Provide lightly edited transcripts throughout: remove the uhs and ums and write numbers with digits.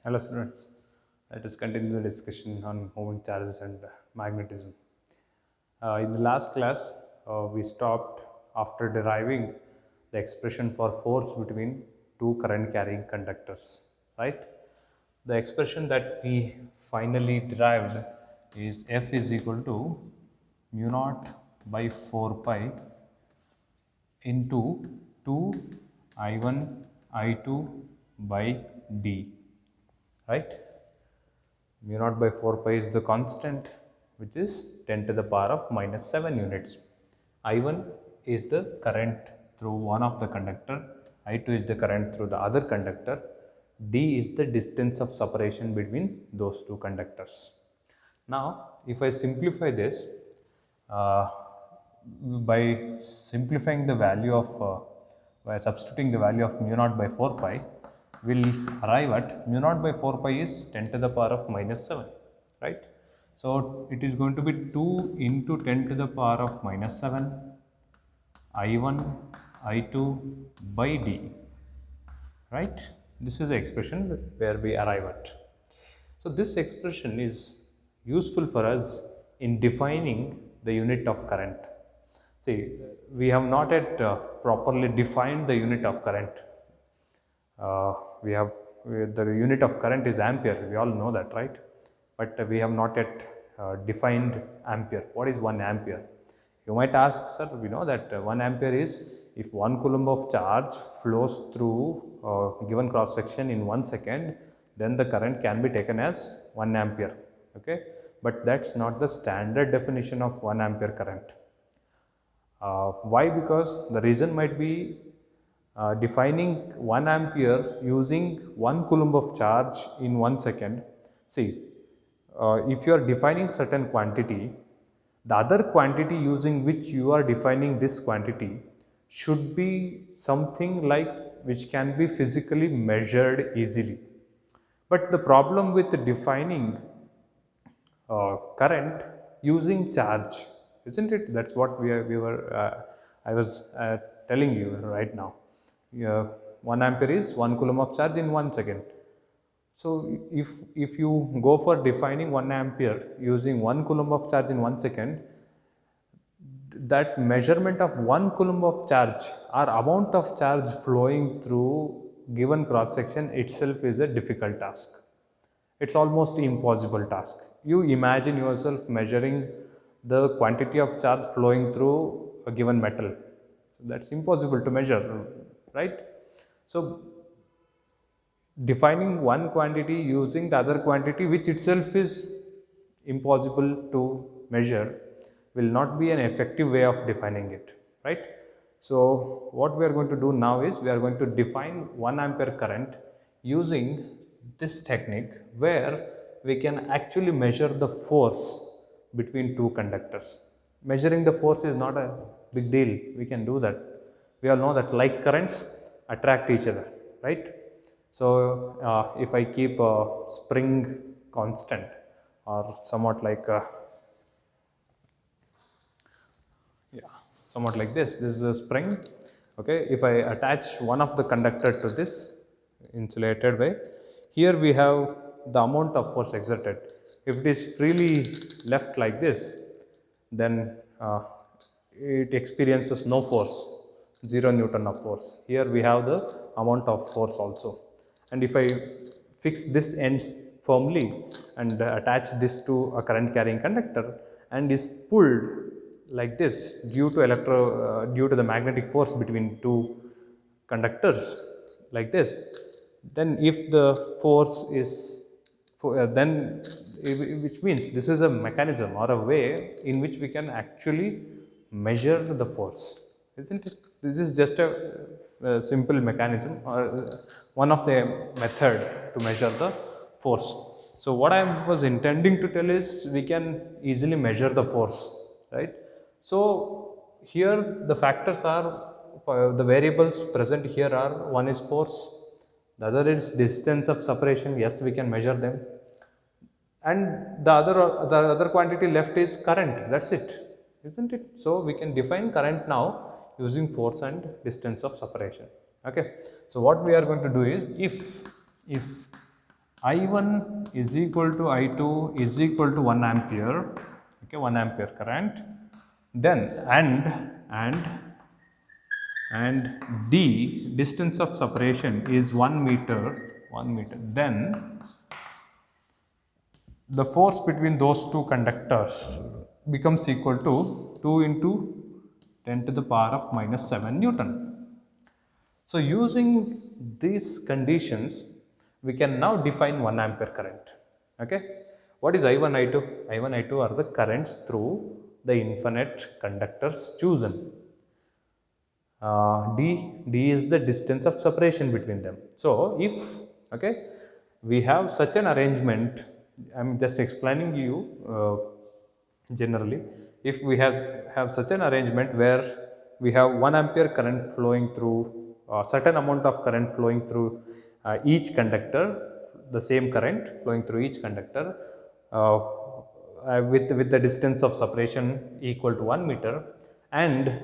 Hello students, let us continue the discussion on moving charges and magnetism. In the last class, we stopped after deriving the expression for force between two current carrying conductors, right? The expression that we finally derived is F is equal to mu naught by 4 pi into 2 I1 I2 by D, right? Mu naught by 4 pi is the constant, which is 10 to the power of minus 7 units. I1 is the current through one of the conductor, I2 is the current through the other conductor, D is the distance of separation between those two conductors. Now, if I simplify this, uh, by simplifying the value of, by substituting the value of mu naught by 4 pi, will arrive at mu naught by 4 pi is 10 to the power of minus 7, right? So it is going to be 2 into 10 to the power of minus 7 I1 I2 by D, right? This is the expression where we arrive at. So this expression is useful for us in defining the unit of current. See, we have not yet properly defined the unit of current. The unit of current is ampere. We all know that, right? But we have not yet defined ampere. What is 1 ampere? You might ask, sir, we know that 1 ampere is if 1 coulomb of charge flows through a given cross section in 1 second, then the current can be taken as 1 ampere. Okay, but that's not the standard definition of 1 ampere current. Why? Because the reason might be defining 1 ampere using 1 coulomb of charge in 1 second. See, if you are defining certain quantity, the other quantity using which you are defining this quantity should be something like which can be physically measured easily. But the problem with defining current using charge, isn't it? That's what I was telling you right now. 1 ampere is 1 coulomb of charge in 1 second. So if you go for defining 1 ampere using 1 coulomb of charge in 1 second, that measurement of 1 coulomb of charge or amount of charge flowing through given cross section itself is a difficult task. It's almost impossible task. You imagine yourself measuring the quantity of charge flowing through a given metal. So that's impossible to measure, right? So defining one quantity using the other quantity, which itself is impossible to measure, will not be an effective way of defining it, right? So what we are going to do now is we are going to define 1 ampere current using this technique where we can actually measure the force between two conductors. Measuring the force is not a big deal. We can do that. We all know that like currents attract each other, right? So if I keep a spring constant or somewhat like somewhat like this is a spring. Okay, if I attach one of the conductor to this insulated way, here we have the amount of force exerted. If it is freely left like this, then it experiences no force, 0 Newton of force. Here we have the amount of force also. And if I fix this ends firmly and attach this to a current carrying conductor and is pulled like this due to the magnetic force between two conductors like this, then if the force is then which means this is a mechanism or a way in which we can actually measure the force, isn't it? This is just a simple mechanism or one of the method to measure the force. So what I was intending to tell is we can easily measure the force, right? So here the factors are, for the variables present here are, one is force, the other is distance of separation, yes, we can measure them, and the other quantity left is current, that's it, isn't it? So we can define current now using force and distance of separation. Okay, so what we are going to do is if I1 is equal to I2 is equal to 1 ampere, okay, 1 ampere current. Then and D, distance of separation is 1 meter, 1 meter. Then the force between those two conductors becomes equal to 2 into 10 to the power of minus 7 Newton. So using these conditions, we can now define 1 ampere current. Okay. What is I1, I2? I1, I2 are the currents through the infinite conductors chosen. D is the distance of separation between them. So if, okay, we have such an arrangement, I am just explaining you generally. If we have such an arrangement where we have 1 ampere current flowing through, certain amount of current flowing through each conductor, the same current flowing through each conductor, with the distance of separation equal to 1 meter, and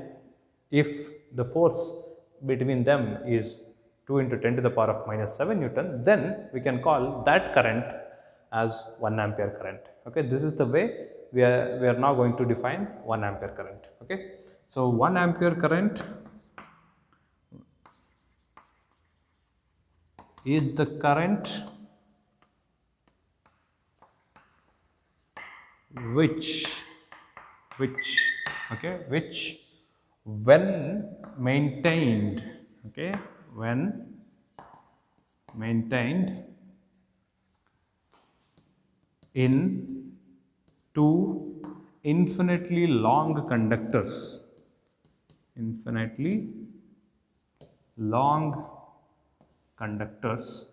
if the force between them is 2 into 10 to the power of minus 7 Newton, then we can call that current as 1 ampere current. Okay, this is the way we are now going to define 1 ampere current. Okay, so 1 ampere current is the current which which when maintained, okay, when maintained in two infinitely long conductors, infinitely long conductors,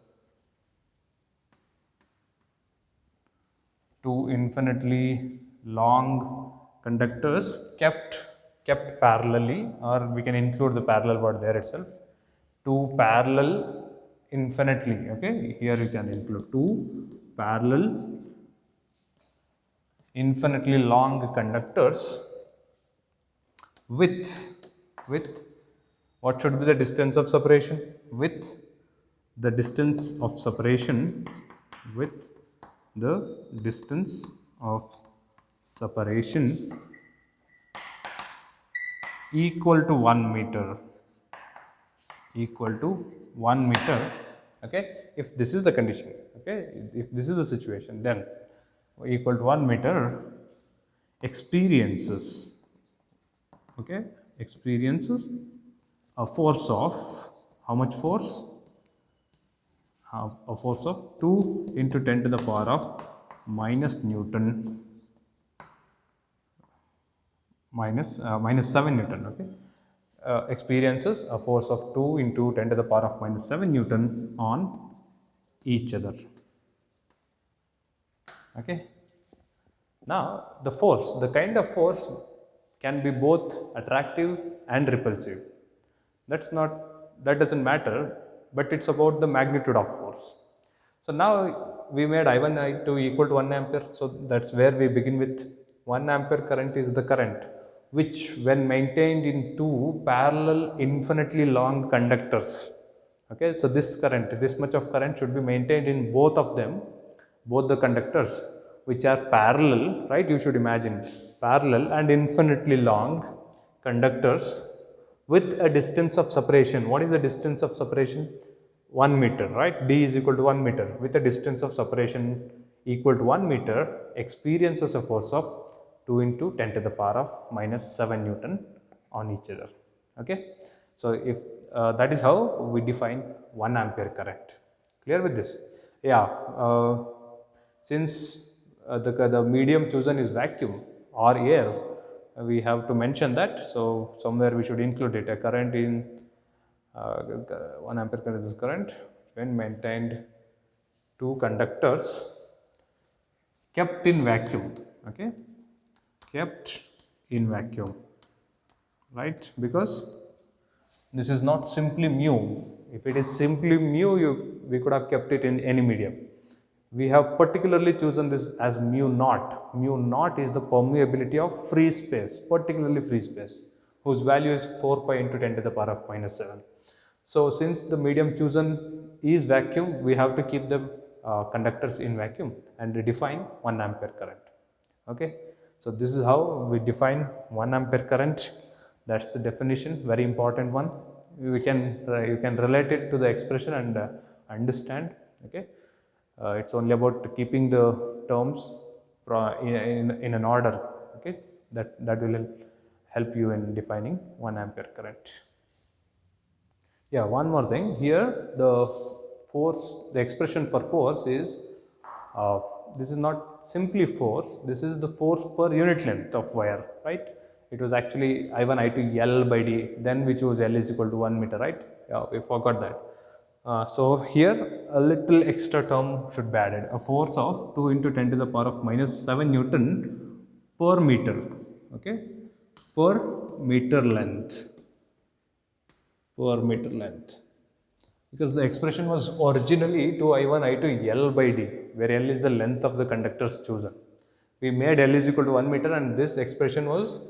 two infinitely long conductors kept parallelly, or we can include the parallel word there itself, two parallel infinitely, okay, here you can include two parallel infinitely long conductors with what should be the distance of separation, with the distance of separation, with the distance of separation equal to 1 meter, equal to 1 meter. Okay, if this is the condition, okay, if this is the situation, then equal to 1 meter experiences, okay, experiences a force of, how much force? A force of 2 into 10 to the power of minus Newton, minus 7 Newton, okay. Experiences a force of 2 into 10 to the power of minus 7 Newton on each other. Okay. Now, the force, the kind of force can be both attractive and repulsive. That doesn't matter, but it's about the magnitude of force. So now we made I1, I2 equal to 1 ampere. So that's where we begin with 1 ampere current is the current which, when maintained in two parallel infinitely long conductors, okay, so this current, this much of current should be maintained in both of them, both the conductors which are parallel, right? You should imagine parallel and infinitely long conductors with a distance of separation. What is the distance of separation? 1 meter, right? D is equal to 1 meter. With a distance of separation equal to 1 meter, experiences a force of 2 into 10 to the power of minus 7 Newton on each other. Okay. So if that is how we define 1 ampere current. Clear with this? Yeah. Since the medium chosen is vacuum or air, we have to mention that. So somewhere we should include it. A current in 1 ampere current is current when maintained two conductors kept in vacuum. Okay, kept in vacuum, right? Because this is not simply mu. If it is simply mu, we could have kept it in any medium. We have particularly chosen this as mu naught. Mu naught is the permeability of free space, particularly free space, whose value is 4 pi into 10 to the power of minus 7. So since the medium chosen is vacuum, we have to keep the conductors in vacuum and define 1 ampere current. Okay, so this is how we define 1 ampere current. That's the definition, very important one. You can relate it to the expression and understand. Okay, it's only about keeping the terms in an order. Okay, that will help you in defining 1 ampere current. Yeah, one more thing here, the expression for force is, this is not simply force, this is the force per unit length of wire, right? It was actually I1, I2, L by D, then we choose L is equal to 1 meter, right? Yeah, we forgot that. So here a little extra term should be added, a force of 2 into 10 to the power of minus 7 Newton per meter, okay, per meter length, per meter length, because the expression was originally to I1 I2 L by D, where L is the length of the conductors chosen. We made L is equal to 1 meter, and this expression was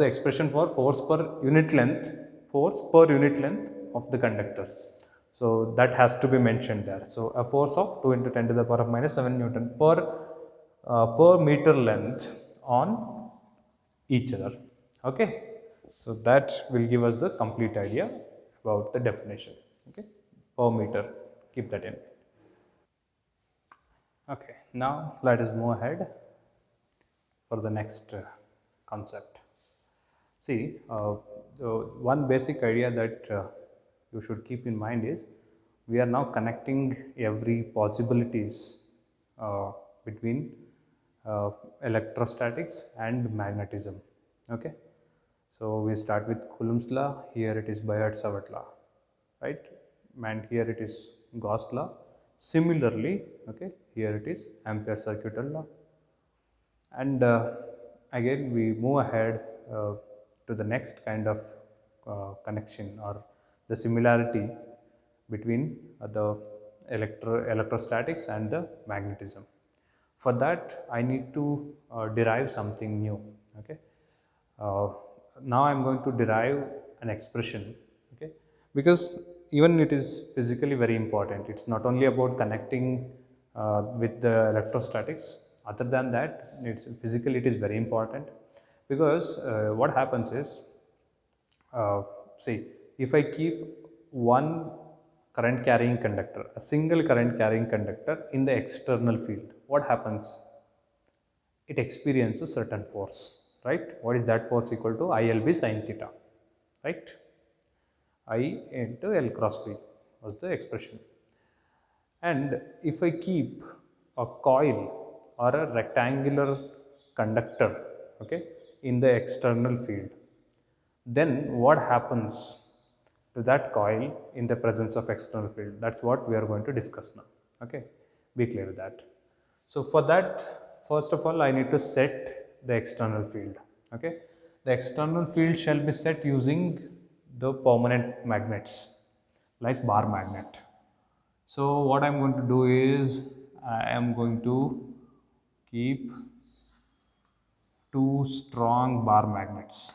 the expression for force per unit length, force per unit length of the conductors. So that has to be mentioned there. So a force of 2 into 10 to the power of minus 7 Newton per meter length on each other. Okay, so that will give us the complete idea about the definition. Okay, per meter, keep that in. Okay, now let us move ahead for the next concept. See, the one basic idea that you should keep in mind is, we are now connecting every possibilities between uh, electrostatics and magnetism. Okay, so we start with Coulomb's law. Here it is Biot-Savart law, right? And here it is Gauss law. Similarly, okay, here it is Ampere circuital law. And again we move ahead to the next kind of connection, or the similarity between the electrostatics and the magnetism. For that I need to derive something new. Okay, uh, now I am going to derive an expression. Okay, because even it is physically very important, it's not only about connecting with the electrostatics. Other than that, it's physically it is very important, because what happens is, see, if I keep one current carrying conductor, a single current carrying conductor in the external field, what happens? It experiences certain force, right? What is that force? Equal to ILB sin theta, right? I into L cross B was the expression. And if I keep a coil or a rectangular conductor, okay, in the external field, then what happens to that coil in the presence of external field? That's what we are going to discuss now. Okay, be clear with that. So for that, first of all I need to set the external field. Okay, the external field shall be set using the permanent magnets like bar magnet. So what I'm going to do is, I am going to keep two strong bar magnets,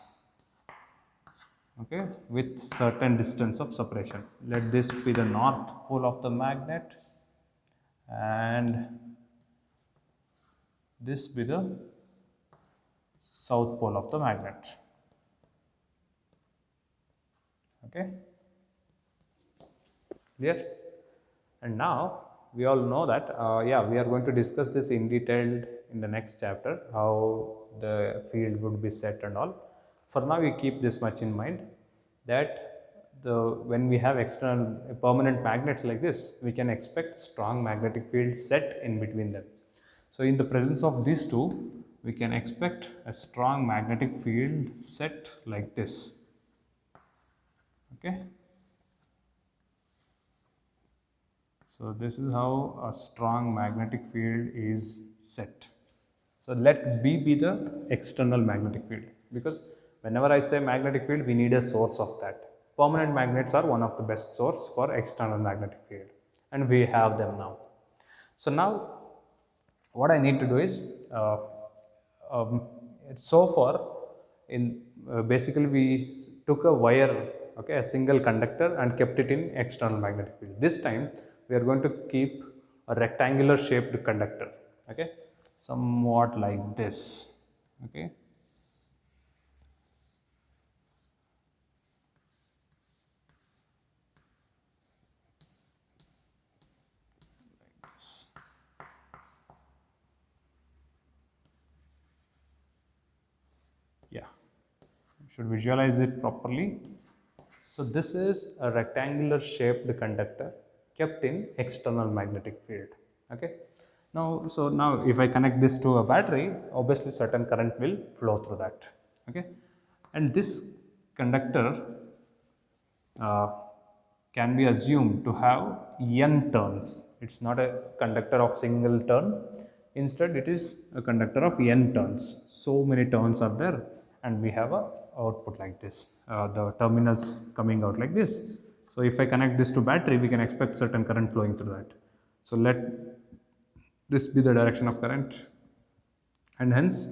okay, with certain distance of separation. Let this be the north pole of the magnet, and this be the south pole of the magnet. Okay, clear? And now we all know that, yeah, we are going to discuss this in detail in the next chapter, how the field would be set and all. For now we keep this much in mind, that when we have external permanent magnets like this, we can expect strong magnetic field set in between them. So in the presence of these two, we can expect a strong magnetic field set like this. Okay, so this is how a strong magnetic field is set. So let B be the external magnetic field, because whenever I say magnetic field, we need a source of that. Permanent magnets are one of the best source for external magnetic field, and we have them now. So now what I need to do is, um, so far in basically we took a wire, okay, a single conductor, and kept it in external magnetic field. This time we are going to keep a rectangular shaped conductor, okay, somewhat like this, okay. Yeah, you should visualize it properly. So this is a rectangular shaped conductor kept in external magnetic field. Okay. Now, so now if I connect this to a battery, obviously certain current will flow through that. Okay. And this conductor uh, can be assumed to have n turns. It's not a conductor of single turn. Instead, it is a conductor of n turns. So many turns are there, and we have a output like this. The terminals coming out like this. So if I connect this to battery, we can expect certain current flowing through that. So let this be the direction of current, and hence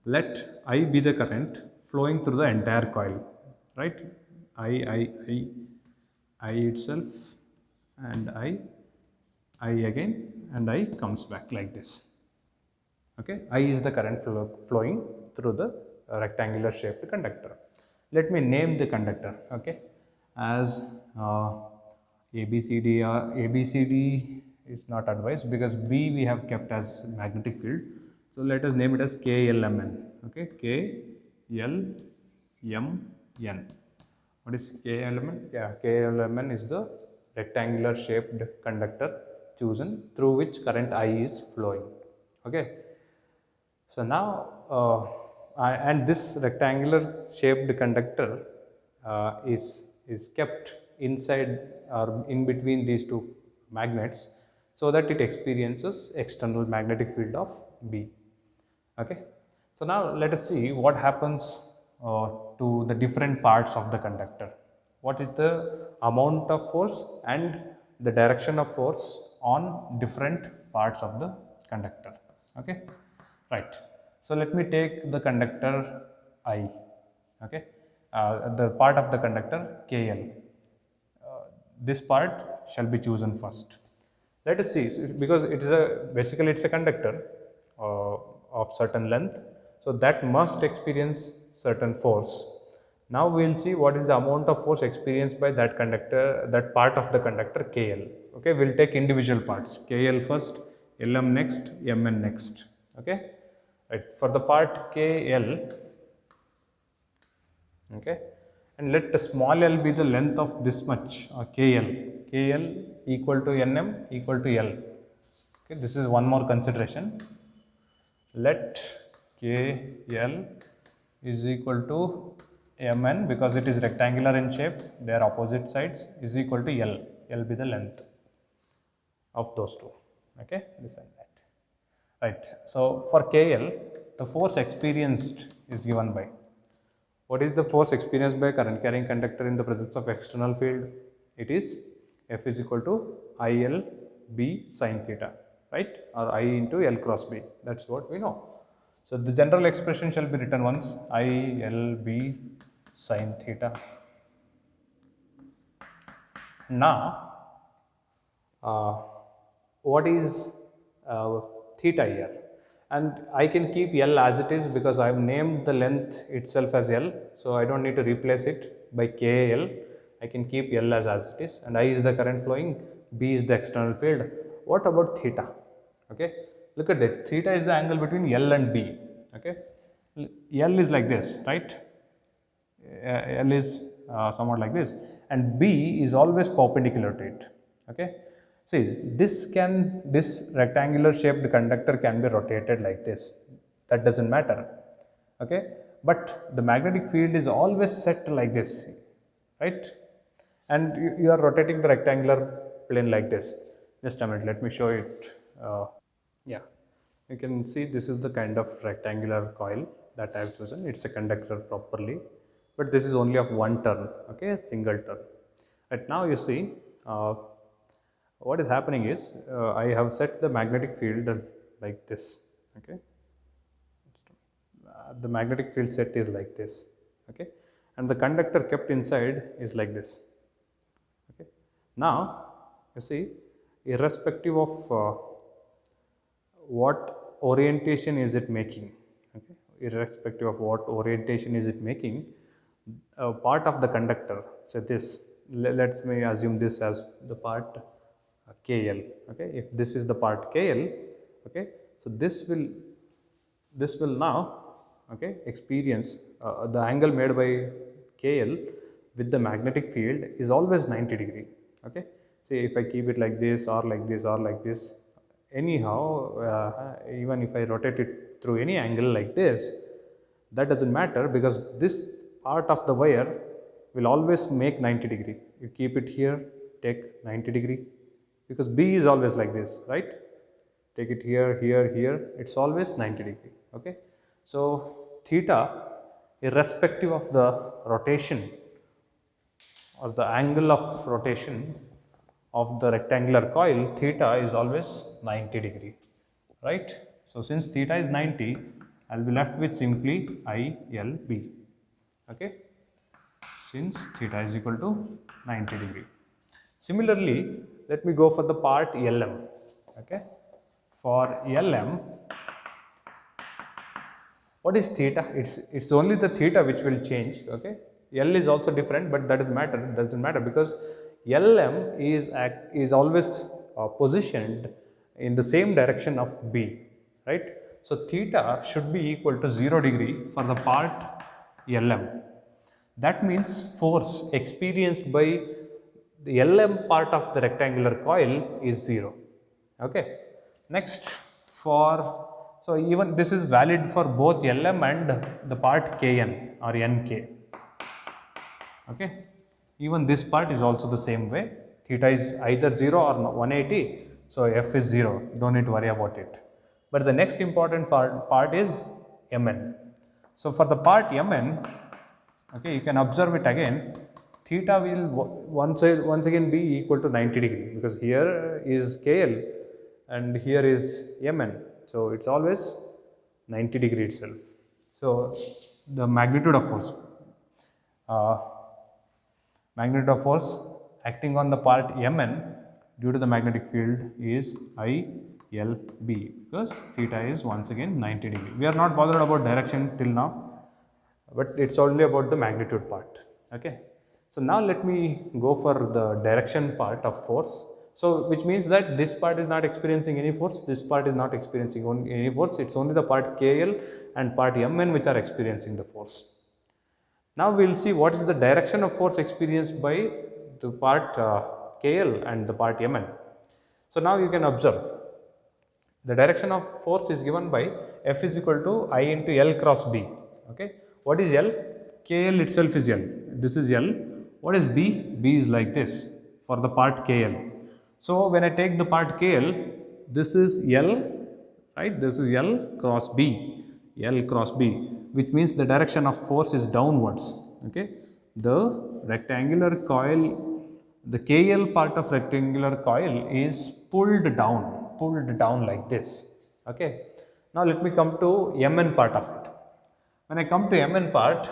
let I be the current flowing through the entire coil, right? I itself, and I again, and I comes back like this. Okay, I is the current flowing through the rectangular shaped conductor. Let me name the conductor, okay, as ABCD. ABCD is not advised because B we have kept as magnetic field. So let us name it as KLMN. Okay, KLMN. What is K element? Yeah, K element is the rectangular shaped conductor chosen through which current I is flowing. Okay. So now, and this rectangular shaped conductor is kept inside or in between these two magnets so that it experiences external magnetic field of B. Okay. So now let us see what happens to the different parts of the conductor. What is the amount of force and the direction of force on different parts of the conductor. Okay. Right. So let me take the conductor I. Okay. The part of the conductor KL. This part shall be chosen first. Let us see, because it is a basically it's a conductor of certain length, so that must experience certain force. Now we will see what is the amount of force experienced by that conductor, that part of the conductor KL. Okay, we will take individual parts, KL first, LM next, MN next. Okay, right. For the part KL, okay, and let the small l be the length of this much KL equal to nm equal to L. Okay, this is one more consideration. Let KL is equal to mn because it is rectangular in shape, they are opposite sides, is equal to L be the length of those two. Okay, this and that. Right. So for KL, the force experienced is given by, what is the force experienced by current carrying conductor in the presence of external field? It is F is equal to IL B sin theta, right? Or I into L cross B. That's what we know. So the general expression shall be written once, IL B sin theta. Now, uh, what is theta here? And I can keep L as it is because I have named the length itself as L, so I don't need to replace it by KL. I can keep L as it is, and I is the current flowing, B is the external field. What about theta? Okay, look at it. Theta is the angle between L and B. Okay, L is like this, right? L is somewhat like this, and B is always perpendicular to it. Okay, see, this rectangular shaped conductor can be rotated like this, that doesn't matter. Okay, but the magnetic field is always set like this, right? And you are rotating the rectangular plane like this. Just a minute, let me show it. Yeah, you can see this is the kind of rectangular coil that I have chosen. It's a conductor properly, but this is only of one turn, okay, a single turn. Right now you see what is happening is I have set the magnetic field like this, okay. The magnetic field set is like this, okay, and the conductor kept inside is like this, okay. Now you see irrespective of what orientation is it making, okay, irrespective of what orientation is it making, a part of the conductor, so this, let me assume this as the part KL, okay, if this is the part KL, okay, so this will now, okay, experience the angle made by KL with the magnetic field is always 90 degree, okay. See, if I keep it like this or like this or like this, anyhow, even if I rotate it through any angle like this, that doesn't matter, because this part of the wire will always make 90 degree. You keep it here, take 90 degree, because B is always like this, right? Take it here, here, here, it's always 90 degree, okay. So theta, irrespective of the rotation or the angle of rotation of the rectangular coil, theta is always 90 degree, right? So since theta is 90, I'll be left with simply ILB, okay, since theta is equal to 90 degree. Similarly, let me go for the part LM, okay. For LM, what is theta? It's only the theta which will change, okay. L is also different, but that doesn't matter because LM is always positioned in the same direction of B, right? So theta should be equal to 0 degree for the part LM. That means force experienced by the LM part of the rectangular coil is 0, okay. Next, so even this is valid for both LM and the part Kn or Nk, okay. Even this part is also the same way. Theta is either 0 or 180, so F is 0, don't need to worry about it. But the next important part is Mn. So for the part Mn, okay, you can observe it again. Theta will once again be equal to 90 degree, because here is KL and here is Mn. So it's always 90 degree itself. So the magnitude of force, acting on the part Mn due to the magnetic field is ILB, because theta is once again 90 degree. We are not bothered about direction till now, but it's only about the magnitude part, okay. So now let me go for the direction part of force. So which means that this part is not experiencing any force, this part is not experiencing any force, it's only the part KL and part Mn which are experiencing the force. Now we will see what is the direction of force experienced by the part KL and the part Mn. So now you can observe the direction of force is given by F is equal to I into L cross B, okay. What is L? KL itself is L, this is L. What is B? B is like this for the part KL. So when I take the part KL, this is L, right, this is L cross B, L cross B, which means the direction of force is downwards, okay. The rectangular coil, the KL part of rectangular coil is pulled down like this, okay. Now let me come to Mn part of it. When I come to Mn part,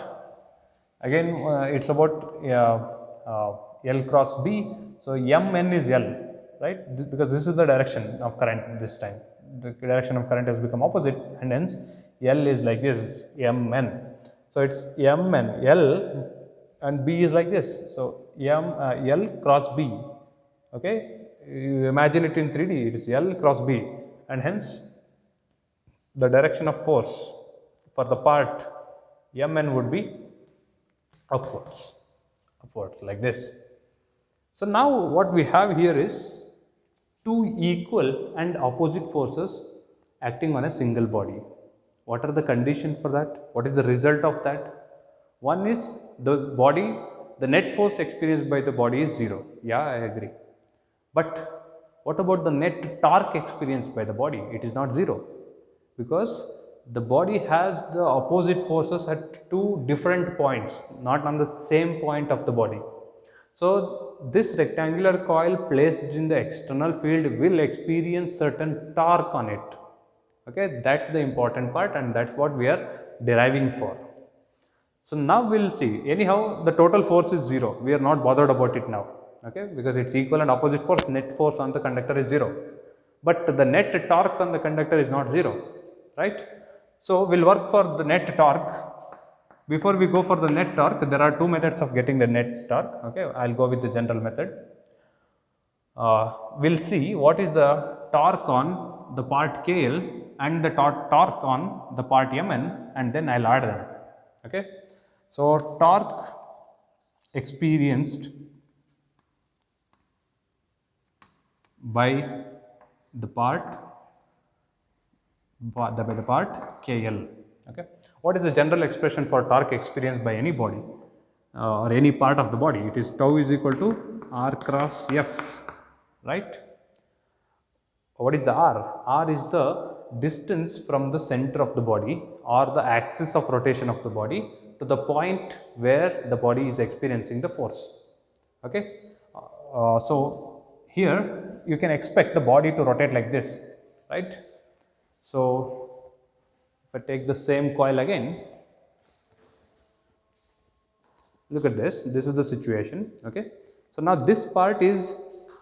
again it's about L cross B, so Mn is L, right, because this is the direction of current this time. The direction of current has become opposite, and hence L is like this, Mn. So it's Mn, L, and B is like this. So L cross B, okay. You imagine it in 3D, it is L cross B, and hence the direction of force for the part Mn would be upwards like this. So now what we have here is two equal and opposite forces acting on a single body. What are the conditions for that? What is the result of that? One is the net force experienced by the body is 0. Yeah, I agree. But what about the net torque experienced by the body? It is not 0, because the body has the opposite forces at two different points, not on the same point of the body. So this rectangular coil placed in the external field will experience certain torque on it, okay. That's the important part, and that's what we are deriving for. So now we'll see, anyhow the total force is 0, we are not bothered about it now. okay, because it's equal and opposite force, net force on the conductor is 0, but the net torque on the conductor is not 0, right. So we'll work for the net torque. Before we go for the net torque, there are two methods of getting the net torque, okay. I'll go with the general method. We'll see what is the torque on the part KL and the torque on the part Mn, and then I'll add them, okay. So torque experienced by the part KL, okay. What is the general expression for torque experienced by any body or any part of the body? It is tau is equal to R cross F, right. What is the R? R is the distance from the center of the body or the axis of rotation of the body to the point where the body is experiencing the force, okay. So here you can expect the body to rotate like this, right. So if I take the same coil again, look at this, this is the situation, okay. So now this part is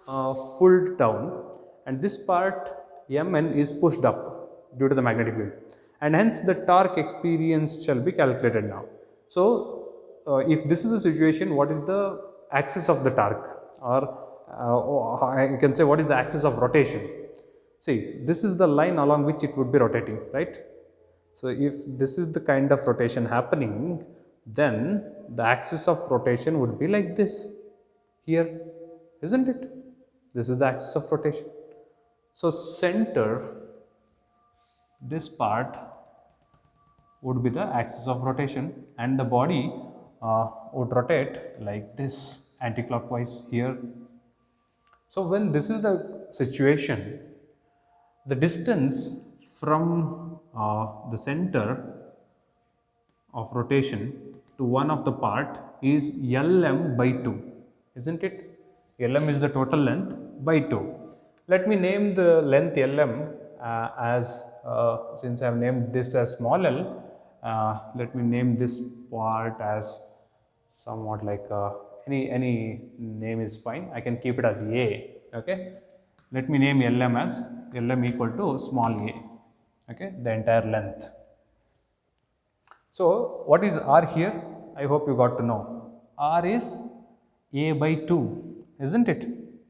pulled down and this part Mn is pushed up due to the magnetic field, and hence the torque experienced shall be calculated now. So if this is the situation, what is the axis of the torque, or I can say what is the axis of rotation? See, this is the line along which it would be rotating, right. So if this is the kind of rotation happening, then the axis of rotation would be like this here, isn't it? This is the axis of rotation. So center, this part would be the axis of rotation, and the body would rotate like this anti-clockwise here. So when this is the situation, the distance from the center of rotation to one of the part is Lm by 2, isn't it? Lm is the total length by 2. Let me name the length Lm as, since I have named this as small l, let me name this part as somewhat like any name is fine. I can keep it as A, okay. Let me name Lm as Lm equal to small a, okay, the entire length. So what is R here? I hope you got to know. R is A by 2, isn't it?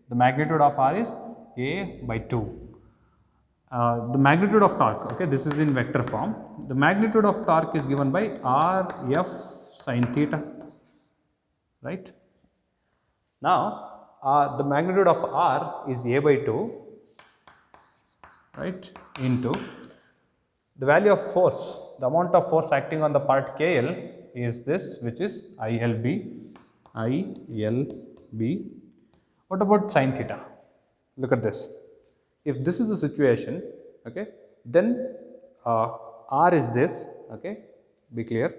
The magnitude of R is A by 2. The magnitude of torque, okay, this is in vector form. The magnitude of torque is given by R F sin theta, right. Now the magnitude of R is A by 2, right, into the value of force, the amount of force acting on the part KL is this, which is ILB. What about sin theta? Look at this. If this is the situation, okay, then R is this, okay, be clear.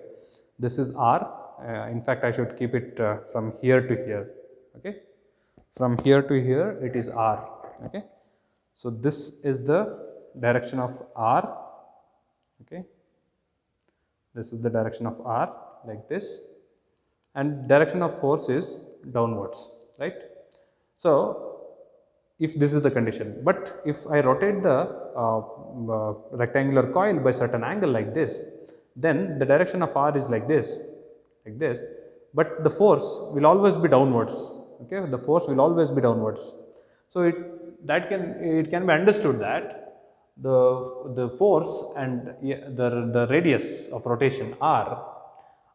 This is R. In fact, I should keep it from here to here, okay. From here to here, it is R, okay. So this is the direction of R, okay. This is the direction of R, like this, and direction of force is downwards, right. So if this is the condition, but if I rotate the rectangular coil by certain angle like this, then the direction of R is like this, but the force will always be downwards, okay. The force will always be downwards. So it can be understood that the force and the radius of rotation R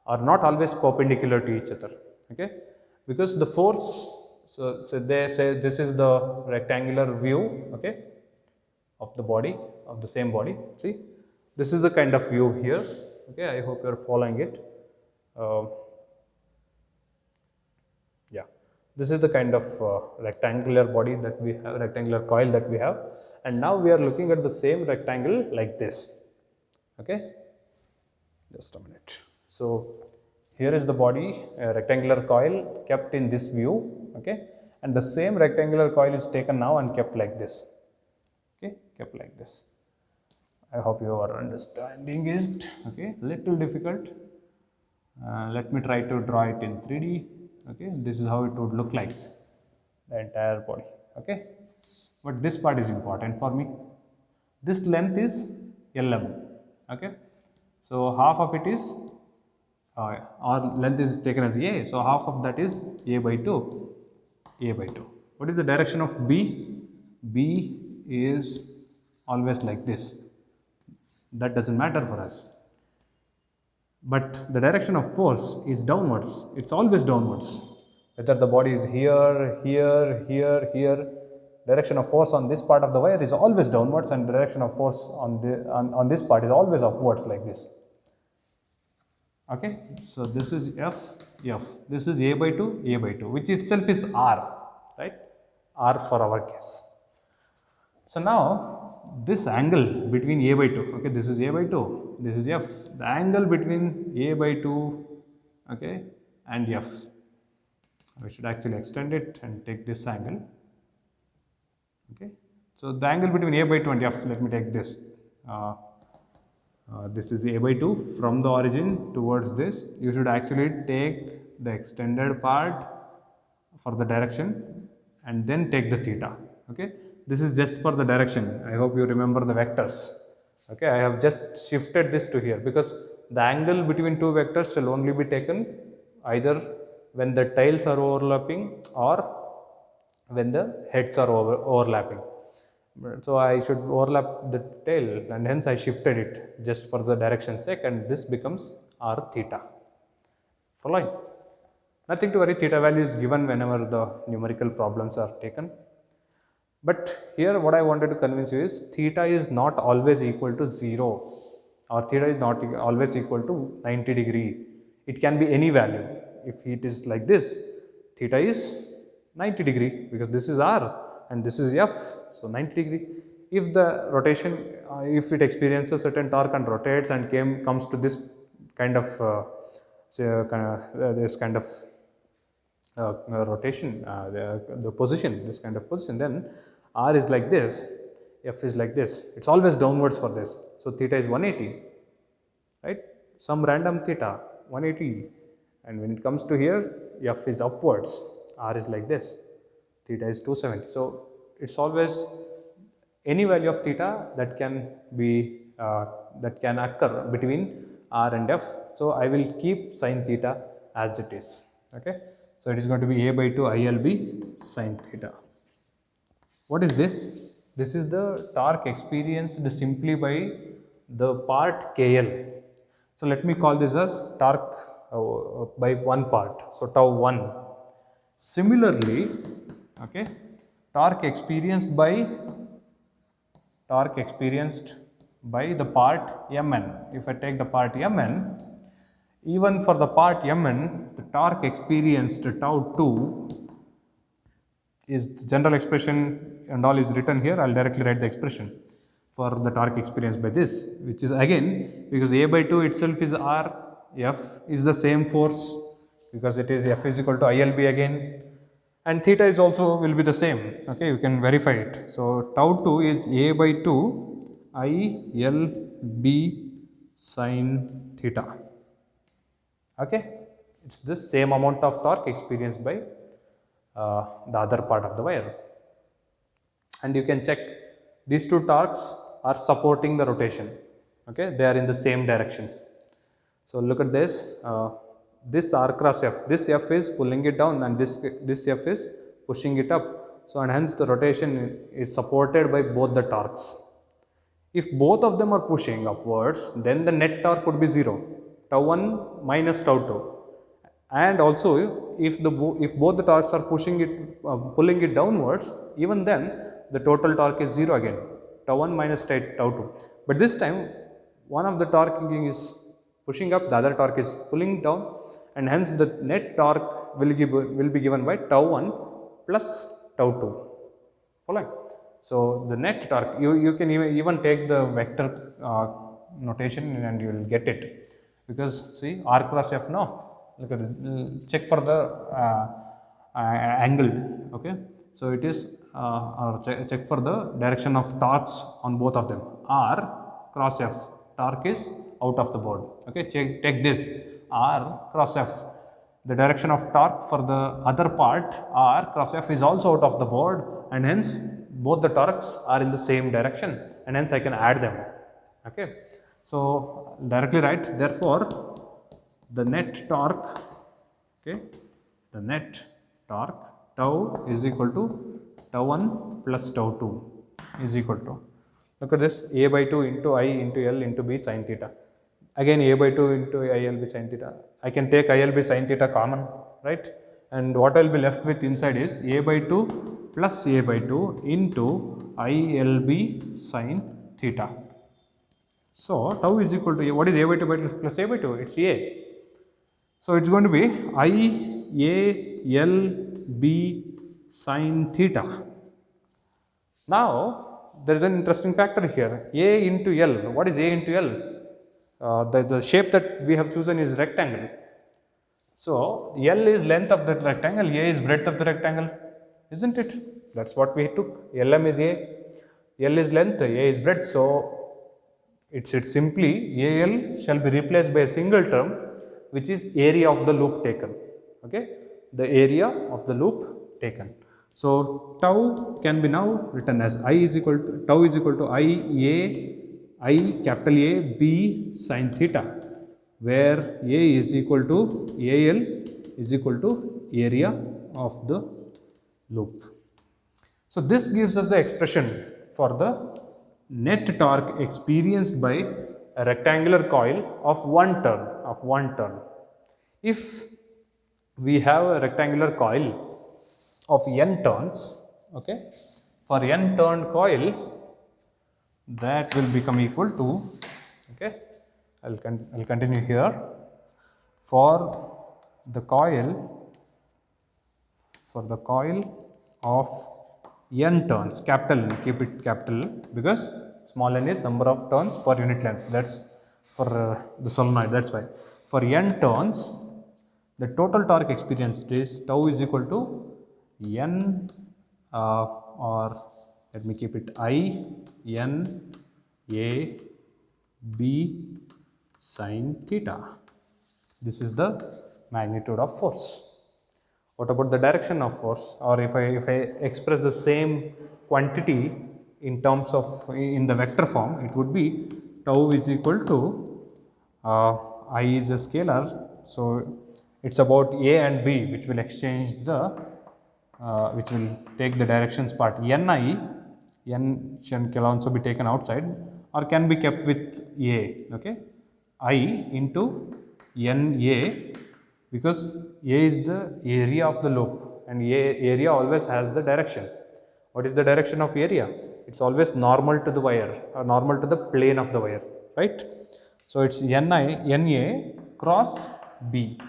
are not always perpendicular to each other, okay, because the force, so they say this is the rectangular view, okay, of the body, of the same body. See, this is the kind of view here, okay. I hope you are following it. Yeah, this is the kind of rectangular body that we have, rectangular coil that we have, and now we are looking at the same rectangle like this, okay. Just a minute. So here is the body, a rectangular coil kept in this view, okay, and the same rectangular coil is taken now and kept like this, okay, kept like this. I hope you are understanding it, okay. Little difficult. Let me try to draw it in 3D, okay. This is how it would look like, the entire body. Okay, but this part is important for me. This length is lm. Okay, so half of it is or length is taken as a, so half of that is a by 2, a by 2. What is the direction of b? B is always like this. That doesn't matter for us. But the direction of force is downwards. It's always downwards. Whether the body is here, here, here, here, direction of force on this part of the wire is always downwards, and the direction of force on this part is always upwards like this. Okay, so this is F, F. This is A by 2, A by 2, which itself is R, right? R for our case. So now this angle between A by 2, okay, this is A by 2, this is F. The angle between A by 2, okay, and F. We should actually extend it and take this angle. Okay, so the angle between A by 2 and F, let me take this. This is A by 2 from the origin towards this. You should actually take the extended part for the direction and then take the theta. Okay, this is just for the direction. I hope you remember the vectors. Okay, I have just shifted this to here because the angle between two vectors shall only be taken either when the tails are overlapping or when the heads are overlapping. So I should overlap the tail, and hence I shifted it just for the direction sake, and this becomes r theta. Following? Nothing to worry, theta value is given whenever the numerical problems are taken. But here what I wanted to convince you is theta is not always equal to 0, or theta is not always equal to 90 degree. It can be any value. If it is like this, theta is 90 degree because this is r and this is f, so 90 degree. If the rotation, if it experiences certain torque and rotates and comes to this kind of rotation, the position, this kind of position, then r is like this, f is like this. It's always downwards for this. So theta is 180, right? Some random theta, 180. And when it comes to here, f is upwards, r is like this, theta is 270. So it's always any value of theta that can be that can occur between r and f. So I will keep sin theta as it is. Okay, so it is going to be a by 2 ILB sin theta. What is this? This is the torque experienced simply by the part KL. So let me call this as torque by one part, so tau 1. Similarly, okay, torque experienced by the part Mn. If I take the part Mn, even for the part Mn, the torque experienced tau 2 is the general expression and all is written here. I'll directly write the expression for the torque experienced by this, which is again because a by 2 itself is r, f is the same force because it is f is equal to ILB again, and theta is also will be the same. Okay, you can verify it. So tau 2 is a by 2 ILB sin theta. Okay, it's the same amount of torque experienced by the other part of the wire, and you can check these two torques are supporting the rotation. Okay, they are in the same direction. So look at this, this r cross f, this f is pulling it down and this f is pushing it up. So and hence the rotation is supported by both the torques. If both of them are pushing upwards, then the net torque would be 0, tau 1 minus tau 2. And also if both the torques are pushing it, pulling it downwards, even then the total torque is 0 again, tau 1 minus tau 2. But this time one of the torque is pushing up, the other torque is pulling down, and hence the net torque will be given by tau 1 plus tau 2. Following? So the net torque, you can even take the vector notation and you will get it, because see r cross f now. Look at it, check for the angle. Okay, so it is check for the direction of torques on both of them. R cross f, torque is out of the board. Okay, take this r cross f, the direction of torque for the other part R cross F is also out of the board, and hence both the torques are in the same direction, and hence I can add them. Okay. So, directly write, therefore, the net torque, okay, the net torque tau is equal to tau 1 plus tau 2 is equal to, look at this, a by 2 into I into L into B sin theta. Again a by 2 into ILB sin theta. I can take ILB sin theta common, right? And what I will be left with inside is a by 2 plus a by 2 into ILB sin theta. So, tau is equal to, what is a by 2 plus a by 2? It's a. So, it's going to be IALB sin theta. Now, there is an interesting factor here, a into L. What is a into L? The shape that we have chosen is rectangle. So, L is length of the rectangle, A is breadth of the rectangle, isn't it? That is what we took. LM is A, L is length, A is breadth. So, it's simply AL shall be replaced by a single term, which is area of the loop taken. Okay, the area of the loop taken. So, tau can be now written as I is equal to, tau is equal to I capital A B sin theta, where A is equal to AL is equal to area of the loop. So, this gives us the expression for the net torque experienced by a rectangular coil of one turn. If we have a rectangular coil of n turns, okay, for n turned coil, that will become equal to, okay, I'll continue here, for the coil of n turns, capital N, keep it capital, because small n is number of turns per unit length, that is for the solenoid, that is why. For n turns, the total torque experienced is tau is equal to n or let me keep it I n a b sin theta. This is the magnitude of force. What about the direction of force? Or if I express the same quantity in terms of in the vector form, it would be tau is equal to I is a scalar. So, it's about A and B which will exchange the which will take the directions part. N can also be taken outside or can be kept with A, okay, I into NA, because A is the area of the loop and area always has the direction. What is the direction of area? It is always normal to the wire or normal to the plane of the wire, right. So, it is NA cross B,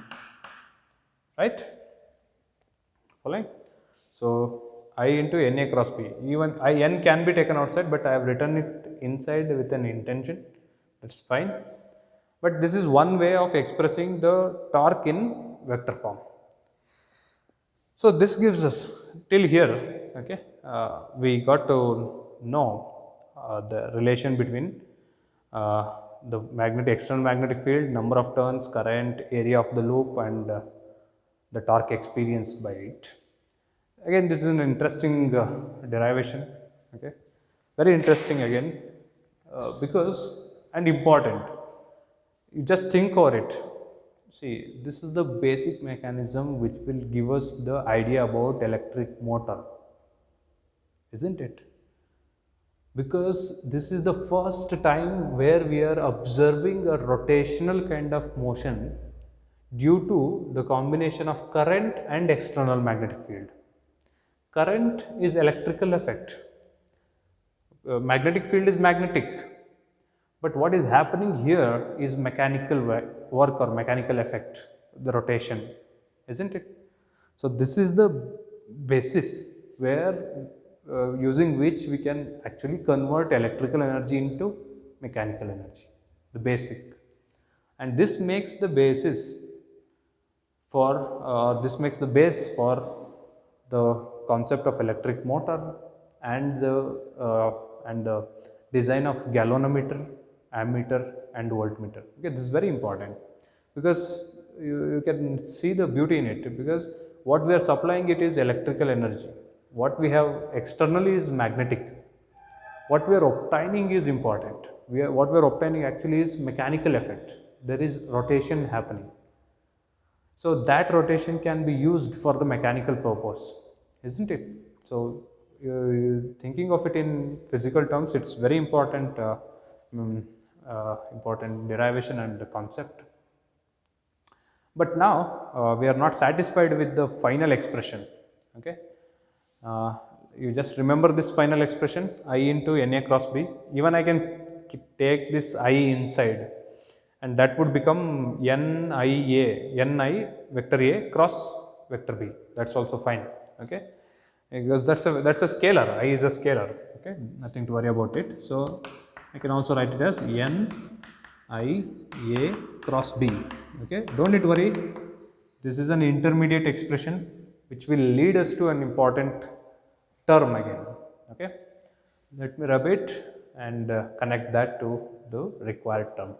right, following. So, I into NA cross B, even N can be taken outside, but I have written it inside with an intention, that is fine. But this is one way of expressing the torque in vector form. So, this gives us till here, okay, we got to know the relation between the external magnetic field, number of turns, current, area of the loop, and the torque experienced by it. Again, this is an interesting derivation, okay, very interesting again, because and important. You just think over it. See, this is the basic mechanism which will give us the idea about electric motor, isn't it? Because this is the first time where we are observing a rotational kind of motion due to the combination of current and external magnetic field. Current is electrical effect, magnetic field is magnetic, but what is happening here is mechanical work or mechanical effect, the rotation, isn't it? So, this is the basis where using which we can actually convert electrical energy into mechanical energy, the basic, and this makes the basis for this makes the base for the concept of electric motor and the design of galvanometer, ammeter and voltmeter. Okay, this is very important because you can see the beauty in it, because what we are supplying it is electrical energy. What we have externally is magnetic. What we are obtaining is important. What we are obtaining actually is mechanical effect. There is rotation happening. So that rotation can be used for the mechanical purpose, isn't it? So thinking of it in physical terms, it's very important, mm, important derivation and concept. But now we are not satisfied with the final expression. Okay, uh, you just remember this final expression, I into Na cross B. Even I can take this I inside, and that would become Ni vector A cross vector B. That's also fine. Okay, because that's a scalar. I is a scalar. Okay, nothing to worry about it. So I can also write it as Nia cross B. Okay, don't need to worry. This is an intermediate expression which will lead us to an important term again. Okay, let me rub it and connect that to the required term.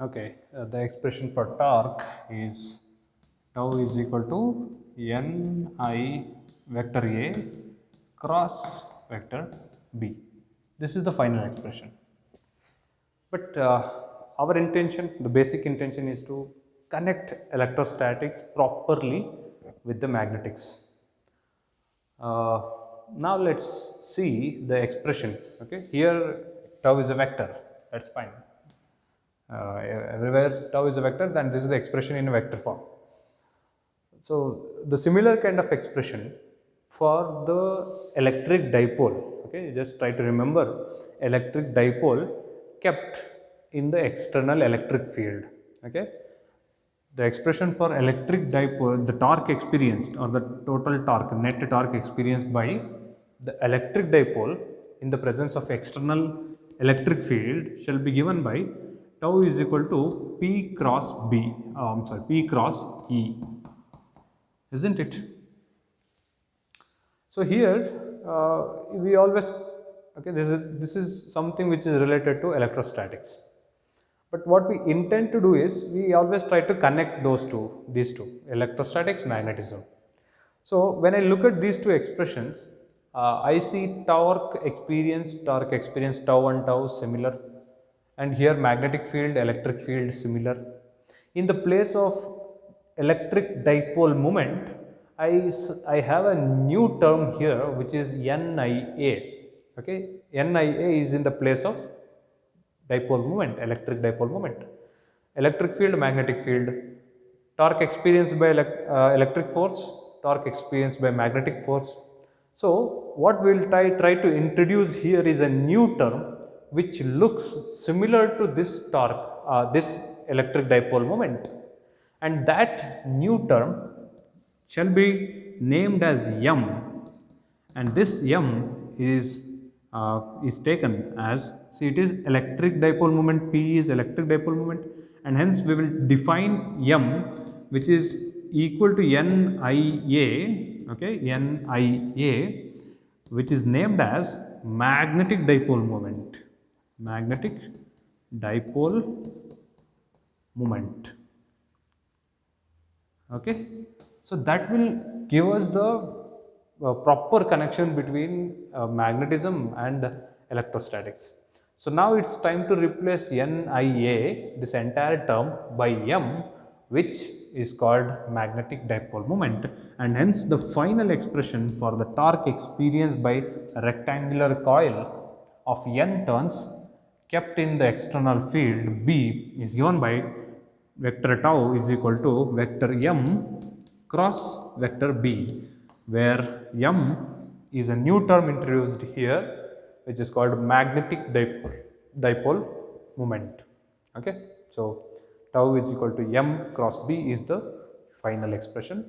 Okay, the expression for torque is tau is equal to Ni vector A cross vector B. This is the final expression. But our intention, the basic intention is to connect electrostatics properly with the magnetics. Now let's see the expression. Okay, here tau is a vector, that's fine. Everywhere tau is a vector, then this is the expression in a vector form. So the similar kind of expression for the electric dipole, okay, just try to remember electric dipole kept in the external electric field. Okay, the expression for electric dipole, the torque experienced or the total torque, net torque experienced by the electric dipole in the presence of external electric field shall be given by tau is equal to P cross B, P cross E, isn't it? So here we always, okay, this is something which is related to electrostatics. But what we intend to do is we always try to connect these two, electrostatics, magnetism. So when I look at these two expressions, I see torque experience tau and tau similar, and here magnetic field, electric field similar. In the place of electric dipole moment, I have a new term here which is Nia. Okay, Nia is in the place of dipole moment, electric dipole moment. Electric field, magnetic field, torque experienced by electric force, torque experienced by magnetic force. So what we will try to introduce here is a new term which looks similar to this torque, this electric dipole moment, and that new term shall be named as M, and this M is taken as, see, it is electric dipole moment, P is electric dipole moment, and hence we will define M which is equal to Nia, okay, Nia, which is named as magnetic dipole moment, magnetic dipole moment. Okay, so that will give us the proper connection between magnetism and electrostatics. So now it's time to replace Nia, this entire term, by M, which is called magnetic dipole moment, and hence the final expression for the torque experienced by a rectangular coil of N turns kept in the external field B is given by vector tau is equal to vector M cross vector B, where M is a new term introduced here which is called magnetic dipole moment. Okay, so tau is equal to M cross B is the final expression,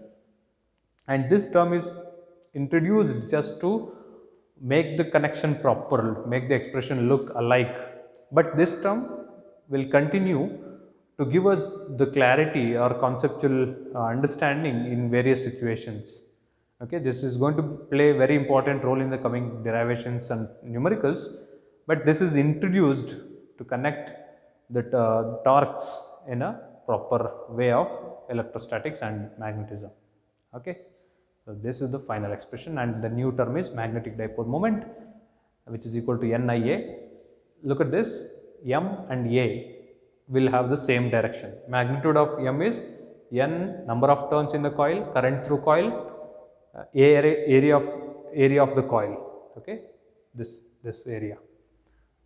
and this term is introduced just to make the connection proper, make the expression look alike, but this term will continue to give us the clarity or conceptual understanding in various situations. Okay, this is going to play a very important role in the coming derivations and numericals, but this is introduced to connect the torques in a proper way of electrostatics and magnetism. Okay, so this is the final expression, and the new term is magnetic dipole moment, which is equal to NIA. Look at this, M and A will have the same direction. Magnitude of M is N number of turns in the coil, current through coil, area of the coil. Okay, this area,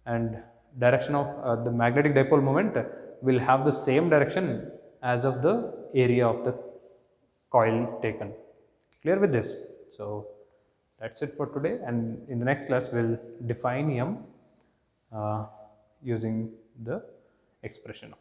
and direction of the magnetic dipole moment will have the same direction as of the area of the coil taken. Clear with this? So that's it for today, and in the next class we'll define M using the expression of